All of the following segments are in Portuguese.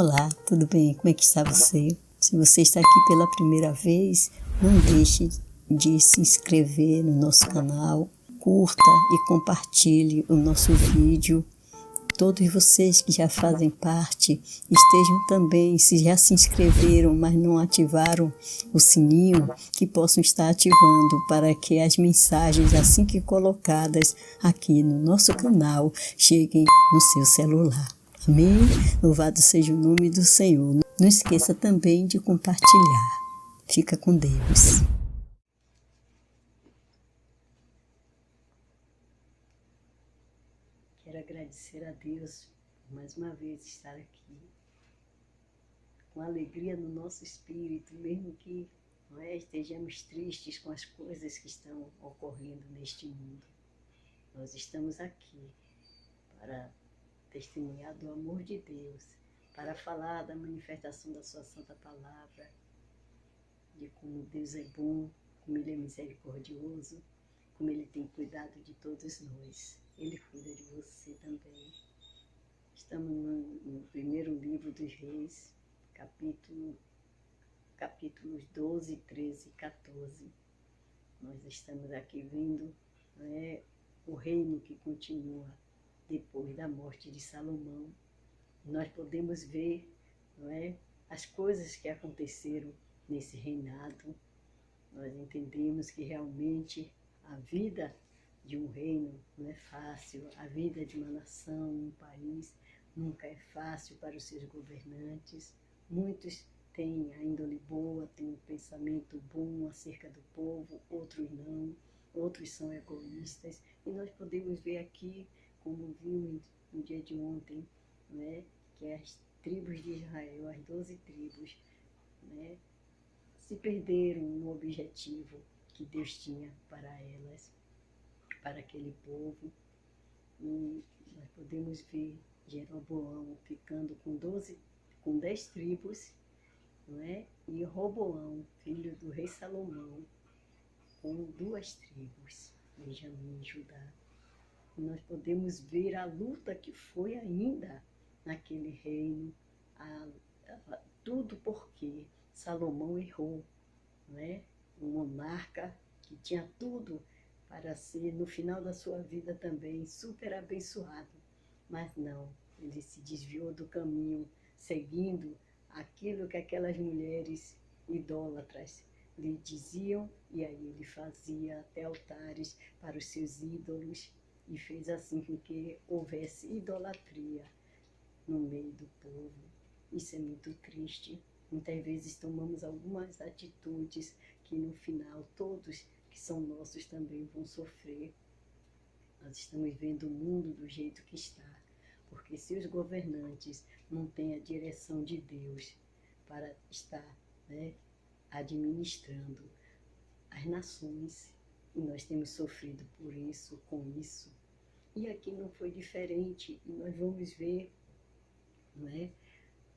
Olá, tudo bem? Como é que está você? Se você está aqui pela primeira vez, não deixe de se inscrever no nosso canal, curta e compartilhe o nosso vídeo. Todos vocês que já fazem parte, estejam também, se já se inscreveram, mas não ativaram o sininho, que possam estar ativando para que as mensagens, assim que colocadas aqui no nosso canal, cheguem no seu celular. Amém? Louvado seja o nome do Senhor. Não esqueça também de compartilhar. Fica com Deus. Quero agradecer a Deus por mais uma vez estar aqui, com alegria no nosso espírito, mesmo que estejamos tristes com as coisas que estão ocorrendo neste mundo. Nós estamos aqui para testemunhar do amor de Deus, para falar da manifestação da sua santa palavra, de como Deus é bom, como Ele é misericordioso, como Ele tem cuidado de todos nós. Ele cuida de você também. Estamos no primeiro livro dos Reis, capítulos 12, 13 e 14. Nós estamos aqui vendo o reino que continua depois da morte de Salomão. Nós podemos ver as coisas que aconteceram nesse reinado. Nós entendemos que realmente a vida de um reino não é fácil, a vida de uma nação, um país, nunca é fácil para os seus governantes. Muitos têm a índole boa, têm um pensamento bom acerca do povo, outros não, outros são egoístas. E nós podemos ver aqui, como vimos no dia de ontem, que as tribos de Israel, as 12 tribos, se perderam no objetivo que Deus tinha para elas, para aquele povo. E nós podemos ver Jeroboão ficando com 10 tribos, e Roboão, filho do rei Salomão, com 2 tribos, Benjamim e Judá. E nós podemos ver a luta que foi ainda naquele reino, tudo porque Salomão errou, um monarca que tinha tudo para ser, no final da sua vida também, super abençoado. Mas não, ele se desviou do caminho, seguindo aquilo que aquelas mulheres idólatras lhe diziam, e aí ele fazia até altares para os seus ídolos, e fez assim com que houvesse idolatria no meio do povo. Isso é muito triste. Muitas vezes tomamos algumas atitudes que no final todos que são nossos também vão sofrer. Nós estamos vendo o mundo do jeito que está, porque se os governantes não têm a direção de Deus para estar administrando as nações, e nós temos sofrido por isso, com isso. E aqui não foi diferente, e nós vamos ver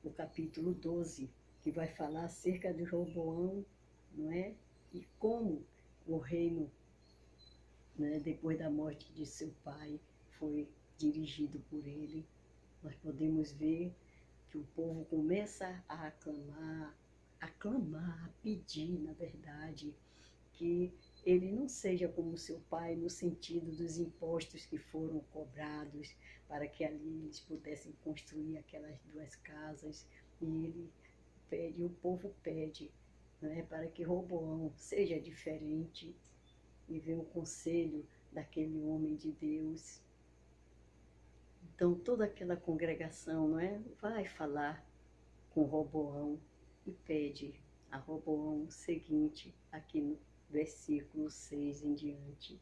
o capítulo 12, que vai falar acerca de Roboão, e como o reino, depois da morte de seu pai, foi dirigido por ele. Nós podemos ver que o povo começa a clamar, a pedir, na verdade, que ele não seja como seu pai, no sentido dos impostos que foram cobrados, para que ali eles pudessem construir aquelas 2 casas. E ele pede, o povo pede, para que Roboão seja diferente, e vem o conselho daquele homem de Deus. Então toda aquela congregação vai falar com Roboão e pede a Roboão o seguinte, aqui no versículo 6 em diante.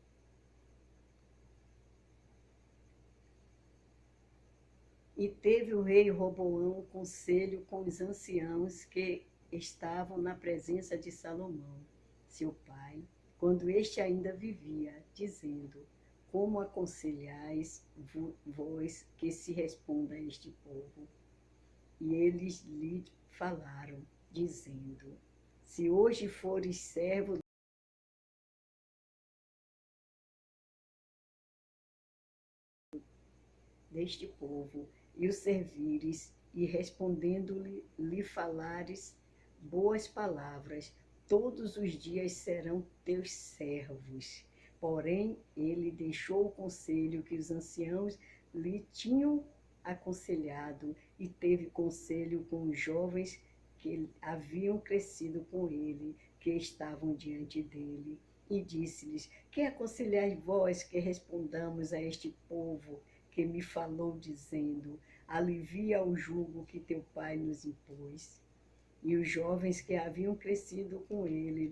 E teve o rei Roboão um conselho com os anciãos que estavam na presença de Salomão, seu pai, quando este ainda vivia, dizendo: como aconselhais vós que se responda a este povo? E eles lhe falaram, dizendo: se hoje fores servo deste povo, e o servires, e respondendo-lhe, lhe falares boas palavras, todos os dias serão teus servos. Porém, ele deixou o conselho que os anciãos lhe tinham aconselhado e teve conselho com os jovens que haviam crescido com ele, que estavam diante dele, e disse-lhes: que aconselhais vós que respondamos a este povo que me falou, dizendo: alivia o jugo que teu pai nos impôs? E os jovens que haviam crescido com ele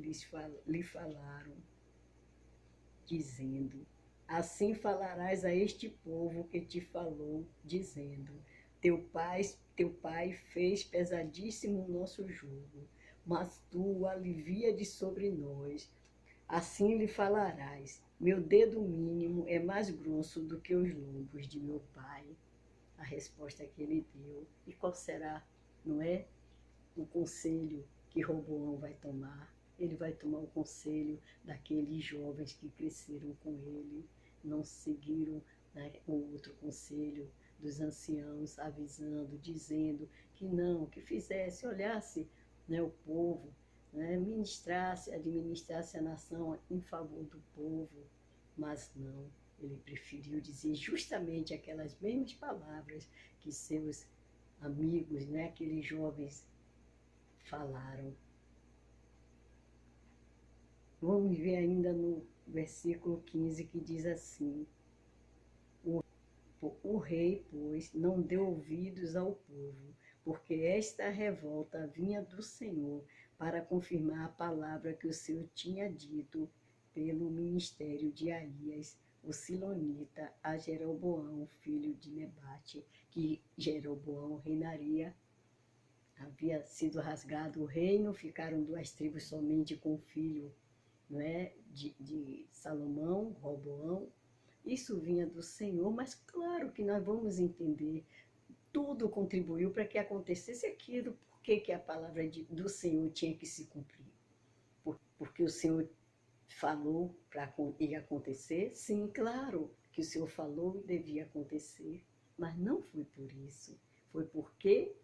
lhe falaram, dizendo: assim falarás a este povo que te falou, dizendo: teu pai fez pesadíssimo o nosso jugo, mas tu o alivia de sobre nós. Assim lhe falarás: meu dedo mínimo é mais grosso do que os lombos de meu pai. A resposta que ele deu. E qual será, não é, o conselho que Roboão vai tomar? Ele vai tomar o conselho daqueles jovens que cresceram com ele, não seguiram, né, o outro conselho dos anciãos, avisando, dizendo que não, que fizesse, olhasse, né, o povo, né, administrasse a nação em favor do povo, mas não, ele preferiu dizer justamente aquelas mesmas palavras que seus amigos, né, aqueles jovens falaram. Vamos ver ainda no versículo 15 que diz assim: o rei, pois, não deu ouvidos ao povo, porque esta revolta vinha do Senhor para confirmar a palavra que o Senhor tinha dito pelo ministério de Aías, o silonita, a Jeroboão, filho de Nebate, que Jeroboão reinaria. Havia sido rasgado o reino, ficaram 2 tribos somente com o filho, não é, de Salomão, Roboão. Isso vinha do Senhor, mas claro que nós vamos entender, tudo contribuiu para que acontecesse aquilo. Por que a palavra do Senhor tinha que se cumprir? Porque o Senhor falou para ir acontecer? Sim, claro que o Senhor falou e devia acontecer, mas não foi por isso. Foi porque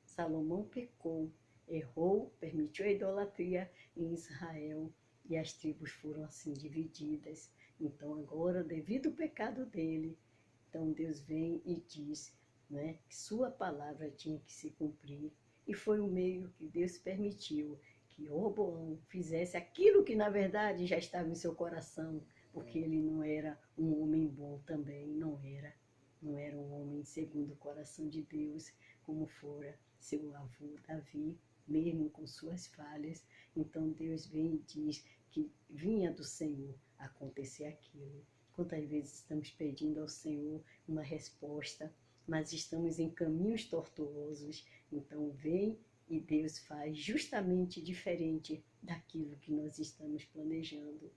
Salomão pecou, errou, permitiu a idolatria em Israel e as tribos foram assim divididas. Então agora, devido ao pecado dele, então Deus vem e diz, né, que sua palavra tinha que se cumprir. E foi o meio que Deus permitiu que Roboão fizesse aquilo que na verdade já estava em seu coração, porque ele não era um homem bom também, não era um homem segundo o coração de Deus, como fora seu avô Davi, mesmo com suas falhas. Então Deus vem e diz que vinha do Senhor acontecer aquilo. Quantas vezes estamos pedindo ao Senhor uma resposta, mas estamos em caminhos tortuosos. Então vem e Deus faz justamente diferente daquilo que nós estamos planejando.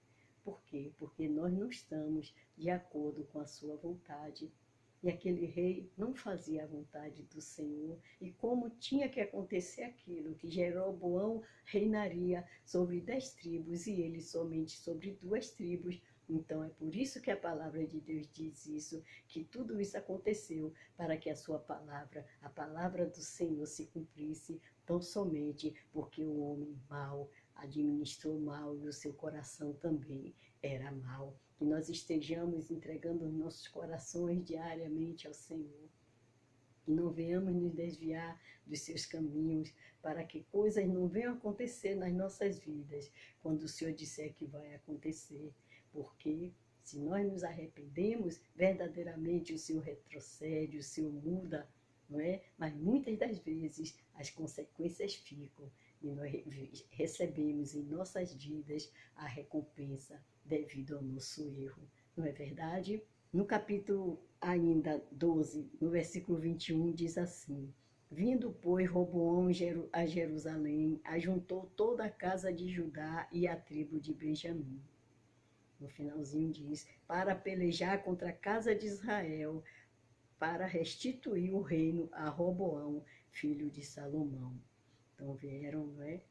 Por quê? Porque nós não estamos de acordo com a sua vontade. E aquele rei não fazia a vontade do Senhor. E como tinha que acontecer aquilo, que Jeroboão reinaria sobre 10 tribos e ele somente sobre 2 tribos. Então é por isso que a palavra de Deus diz isso, que tudo isso aconteceu para que a sua palavra, a palavra do Senhor se cumprisse, tão somente porque o homem mau administrou mal e o seu coração também era mau. Que nós estejamos entregando os nossos corações diariamente ao Senhor. Que não venhamos nos desviar dos seus caminhos, para que coisas não venham acontecer nas nossas vidas, quando o Senhor disser que vai acontecer. Porque se nós nos arrependemos, verdadeiramente o Senhor retrocede, o Senhor muda, não é? Mas muitas das vezes as consequências ficam e nós recebemos em nossas vidas a recompensa devido ao nosso erro. Não é verdade? No capítulo ainda 12, no versículo 21, diz assim: vindo, pois, Roboão a Jerusalém, ajuntou toda a casa de Judá e a tribo de Benjamim. No finalzinho diz: para pelejar contra a casa de Israel, para restituir o reino a Roboão, filho de Salomão. Então vieram, não é,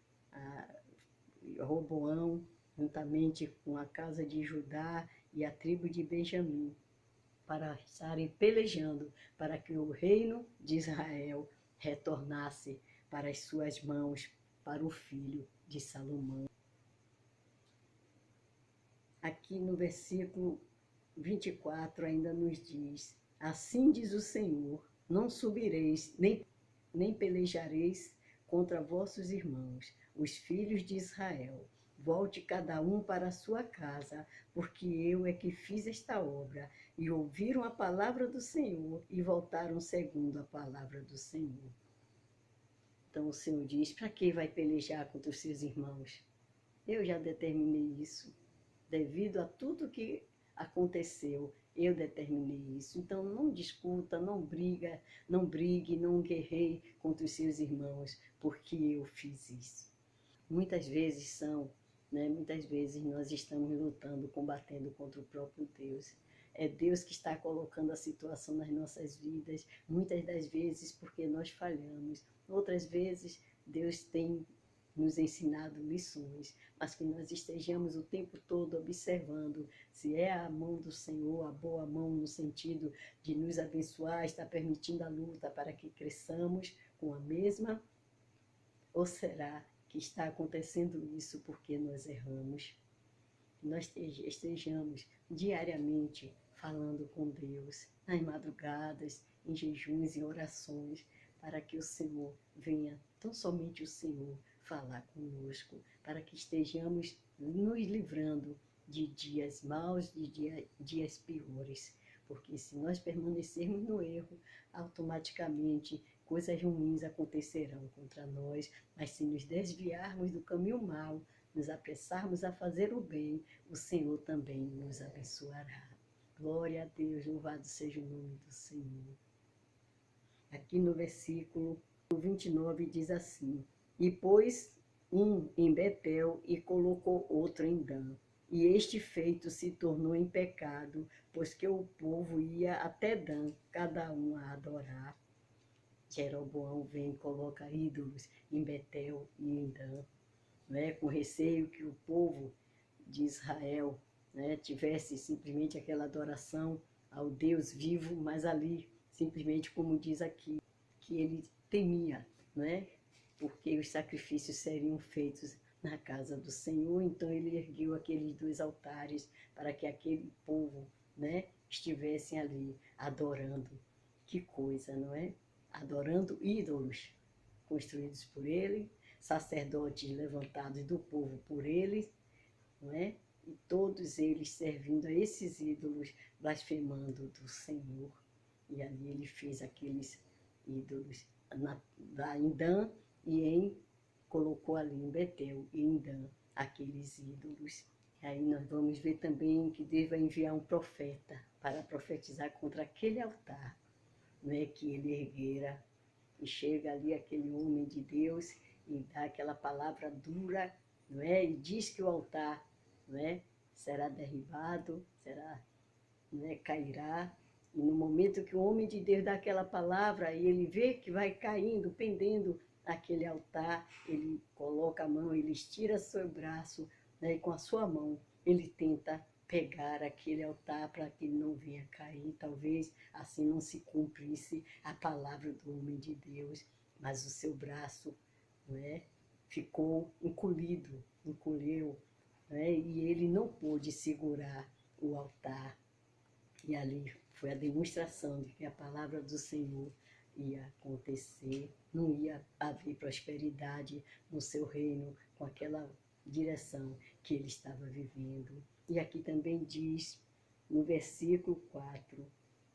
Roboão, juntamente com a casa de Judá e a tribo de Benjamim, para estarem pelejando para que o reino de Israel retornasse para as suas mãos, para o filho de Salomão. Aqui no versículo 24 ainda nos diz: assim diz o Senhor, não subireis, nem pelejareis contra vossos irmãos, os filhos de Israel. Volte cada um para a sua casa, porque eu é que fiz esta obra. E ouviram a palavra do Senhor e voltaram segundo a palavra do Senhor. Então o Senhor diz: para que vai pelejar contra os seus irmãos? Eu já determinei isso. Devido a tudo que aconteceu, eu determinei isso. Então não discuta, não brigue, não guerreie contra os seus irmãos, porque eu fiz isso. Muitas vezes muitas vezes nós estamos lutando, combatendo contra o próprio Deus. É Deus que está colocando a situação nas nossas vidas, muitas das vezes porque nós falhamos, outras vezes Deus tem nos ensinado lições, mas que nós estejamos o tempo todo observando se é a mão do Senhor, a boa mão no sentido de nos abençoar, está permitindo a luta para que cresçamos com a mesma, ou será que está acontecendo isso porque nós erramos? Nós estejamos diariamente falando com Deus, nas madrugadas, em jejuns e orações, para que o Senhor venha, tão somente o Senhor, falar conosco, para que estejamos nos livrando de dias maus, de dias piores. Porque se nós permanecermos no erro, automaticamente coisas ruins acontecerão contra nós, mas se nos desviarmos do caminho mau, nos apressarmos a fazer o bem, o Senhor também nos abençoará. Glória a Deus, louvado seja o nome do Senhor. Aqui no versículo 29 diz assim: e pôs um em Betel e colocou outro em Dan. E este feito se tornou em pecado, pois que o povo ia até Dan, cada um a adorar. Jeroboão vem e coloca ídolos em Betel e em Dan, com receio que o povo de Israel tivesse simplesmente aquela adoração ao Deus vivo, mas ali, simplesmente como diz aqui, que ele temia, porque os sacrifícios seriam feitos na casa do Senhor, então ele ergueu aqueles 2 altares para que aquele povo estivessem ali adorando. Que coisa, não é? Adorando ídolos construídos por ele, sacerdotes levantados do povo por ele, não é? E todos eles servindo a esses ídolos, blasfemando do Senhor. E ali ele fez aqueles ídolos em Dan e colocou ali em Betel e em Dan aqueles ídolos. E aí nós vamos ver também que Deus vai enviar um profeta para profetizar contra aquele altar, que ele erguera. E chega ali aquele homem de Deus e dá aquela palavra dura, e diz que o altar será derribado, cairá. E no momento que o homem de Deus dá aquela palavra e ele vê que vai caindo, pendendo aquele altar, ele coloca a mão, ele estira seu braço, e com a sua mão ele tenta pegar aquele altar para que ele não venha cair, talvez assim não se cumprisse a palavra do homem de Deus, mas o seu braço ficou encolheu, e ele não pôde segurar o altar. E ali foi a demonstração de que a palavra do Senhor ia acontecer, não ia haver prosperidade no seu reino com aquela direção que ele estava vivendo. E aqui também diz, no versículo 4,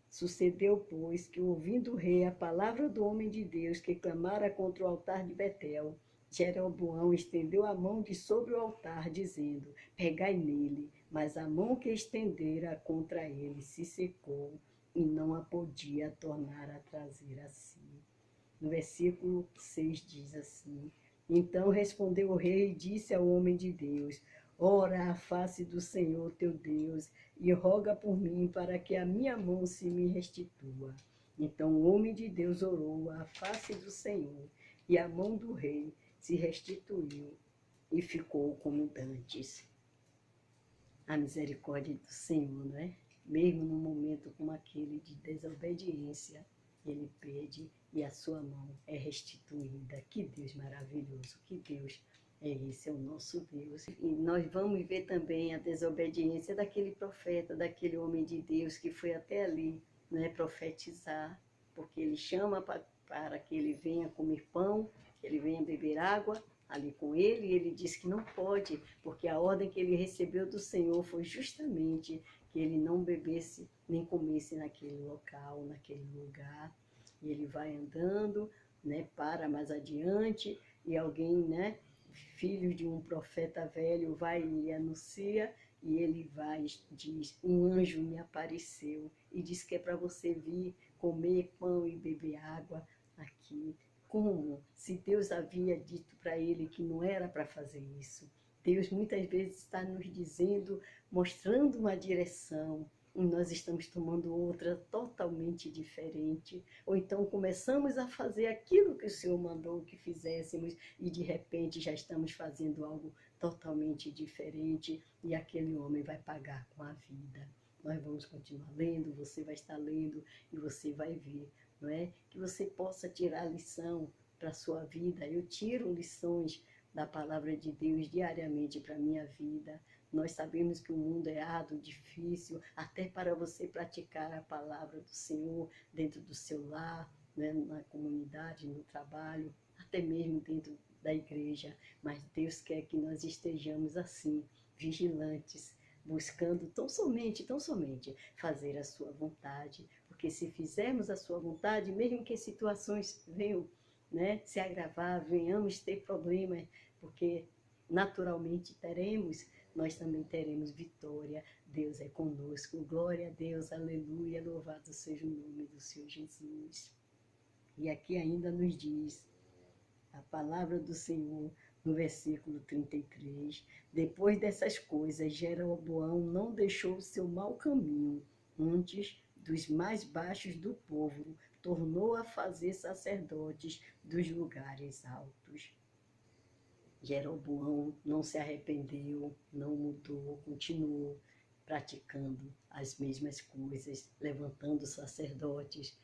sucedeu, pois, que ouvindo o rei a palavra do homem de Deus que clamara contra o altar de Betel, Jeroboão estendeu a mão de sobre o altar, dizendo, pegai nele. Mas a mão que estendera contra ele se secou e não a podia tornar a trazer a si. No versículo 6 diz assim, então respondeu o rei e disse ao homem de Deus, ora à face do Senhor teu Deus e roga por mim para que a minha mão se me restitua. Então o homem de Deus orou à face do Senhor e a mão do rei se restituiu e ficou como dantes. A misericórdia do Senhor, mesmo num momento como aquele de desobediência, ele pede e a sua mão é restituída. Que Deus maravilhoso, que Deus é esse, é o nosso Deus. E nós vamos ver também a desobediência daquele profeta, daquele homem de Deus que foi até ali, né, profetizar, porque ele chama para que ele venha comer pão, que ele venha beber água ali com ele, e ele diz que não pode, porque a ordem que ele recebeu do Senhor foi justamente que ele não bebesse nem comesse naquele local, naquele lugar. E ele vai andando, né, para mais adiante, e alguém, né, filho de um profeta velho, vai e lhe anuncia, e ele vai, diz, um anjo me apareceu, e diz que é para você vir comer pão e beber água aqui. Como? Se Deus havia dito para ele que não era para fazer isso. Deus muitas vezes está nos dizendo, mostrando uma direção, e nós estamos tomando outra totalmente diferente. Ou então começamos a fazer aquilo que o Senhor mandou que fizéssemos e de repente já estamos fazendo algo totalmente diferente e aquele homem vai pagar com a vida. Nós vamos continuar lendo, você vai estar lendo e você vai ver, não é? Que você possa tirar lição para a sua vida. Eu tiro lições da palavra de Deus diariamente para a minha vida. Nós sabemos que o mundo é árduo, difícil, até para você praticar a palavra do Senhor dentro do seu lar, né, na comunidade, no trabalho, até mesmo dentro da igreja. Mas Deus quer que nós estejamos assim, vigilantes, buscando tão somente fazer a sua vontade. Porque se fizermos a sua vontade, mesmo que situações venham, né, se agravar, venhamos ter problemas, porque naturalmente teremos, nós também teremos vitória. Deus é conosco. Glória a Deus, aleluia, louvado seja o nome do Senhor Jesus. E aqui ainda nos diz a palavra do Senhor no versículo 33. Depois dessas coisas, Jeroboão não deixou o seu mau caminho. Antes, dos mais baixos do povo, tornou a fazer sacerdotes dos lugares altos. Jeroboão não se arrependeu, não mudou, continuou praticando as mesmas coisas, levantando sacerdotes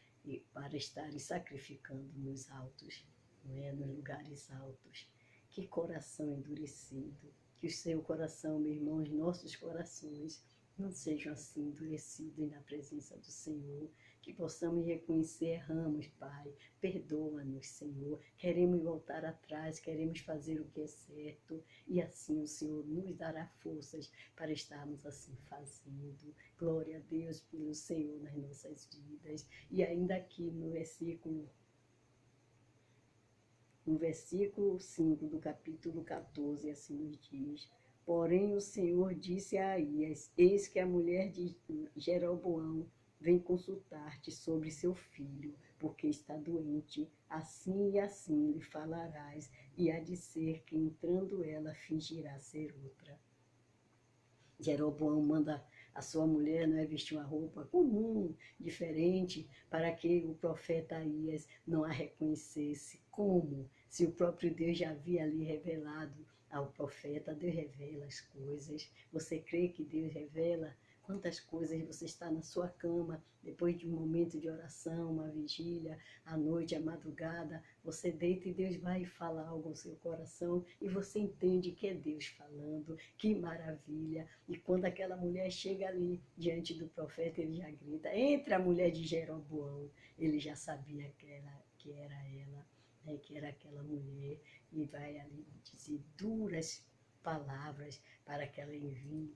para estarem sacrificando nos altos, não é? Nos lugares altos. Que coração endurecido, que o seu coração, meu irmão, os nossos corações não sejam assim endurecidos na presença do Senhor, que possamos reconhecer, erramos, Pai, perdoa-nos, Senhor, queremos voltar atrás, queremos fazer o que é certo, e assim o Senhor nos dará forças para estarmos assim fazendo. Glória a Deus pelo Senhor nas nossas vidas. E ainda aqui no versículo 5 do capítulo 14, assim nos diz: porém o Senhor disse a Aías, eis que a mulher de Jeroboão vem consultar-te sobre seu filho, porque está doente, assim e assim lhe falarás, e há de ser que entrando ela fingirá ser outra. Jeroboão manda a sua mulher, não é, vestir uma roupa comum, diferente, para que o profeta Aías não a reconhecesse. Como? Se o próprio Deus já havia ali revelado ao profeta, Deus revela as coisas. Você crê que Deus revela? Quantas coisas você está na sua cama, depois de um momento de oração, uma vigília, à noite, à madrugada, você deita e Deus vai falar algo ao seu coração e você entende que é Deus falando, que maravilha. E quando aquela mulher chega ali diante do profeta, ele já grita, entre a mulher de Jeroboão, ele já sabia que era ela, né, que era aquela mulher, e vai ali dizer duras palavras para que ela envie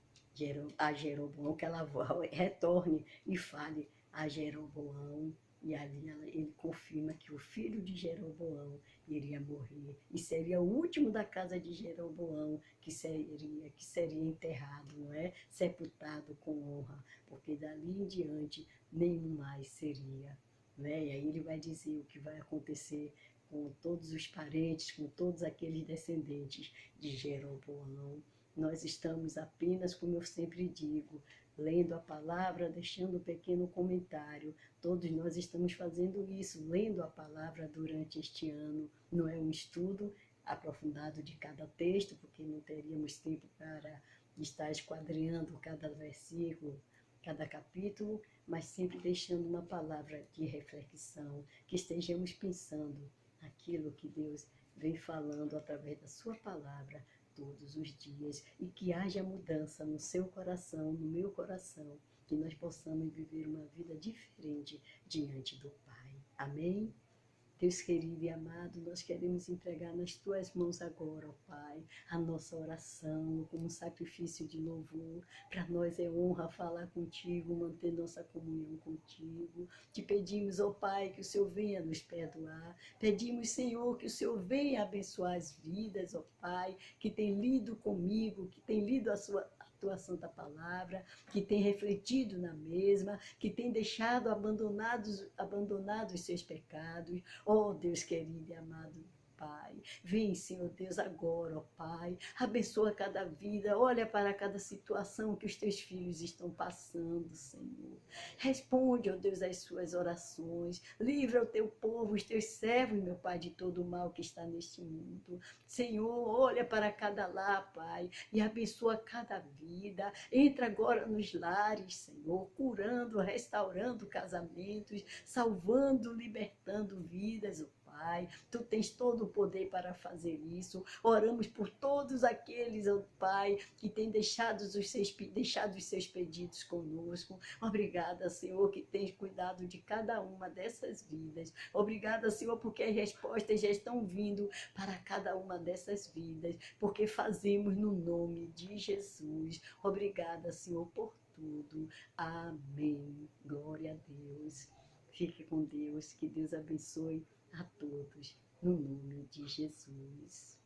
a Jeroboão, que ela retorne e fale a Jeroboão, e ali ele confirma que o filho de Jeroboão iria morrer, e seria o último da casa de Jeroboão que seria enterrado, não é? Sepultado com honra, porque dali em diante nenhum mais seria, não é? E aí ele vai dizer o que vai acontecer com todos os parentes, com todos aqueles descendentes de Jeroboão. Nós estamos apenas, como eu sempre digo, lendo a palavra, deixando um pequeno comentário. Todos nós estamos fazendo isso, lendo a palavra durante este ano. Não é um estudo aprofundado de cada texto, porque não teríamos tempo para estar esquadrinhando cada versículo, cada capítulo, mas sempre deixando uma palavra de reflexão, que estejamos pensando aquilo que Deus vem falando através da sua palavra todos os dias e que haja mudança no seu coração, no meu coração, que nós possamos viver uma vida diferente diante do Pai. Amém? Deus querido e amado, nós queremos entregar nas tuas mãos agora, ó Pai, a nossa oração como um sacrifício de louvor. Para nós é honra falar contigo, manter nossa comunhão contigo. Te pedimos, ó Pai, que o Senhor venha nos perdoar. Pedimos, Senhor, que o Senhor venha abençoar as vidas, ó Pai, que tem lido comigo, que tem lido a tua santa palavra, que tem refletido na mesma, que tem deixado abandonados os seus pecados. Oh, Deus querido e amado Pai, vem, Senhor Deus, agora, ó Pai, abençoa cada vida, olha para cada situação que os teus filhos estão passando, Senhor. Responde, ó Deus, as suas orações, livra o teu povo, os teus servos, meu Pai, de todo o mal que está neste mundo. Senhor, olha para cada lar, Pai, e abençoa cada vida. Entra agora nos lares, Senhor, curando, restaurando casamentos, salvando, libertando vidas, ó Pai. Tu tens todo o poder para fazer isso. Oramos por todos aqueles, ó Pai, que têm deixado os seus pedidos conosco. Obrigada, Senhor, que tens cuidado de cada uma dessas vidas. Obrigada, Senhor, porque as respostas já estão vindo para cada uma dessas vidas, porque fazemos no nome de Jesus. Obrigada, Senhor, por tudo. Amém. Glória a Deus. Fique com Deus, que Deus abençoe a todos, no nome de Jesus.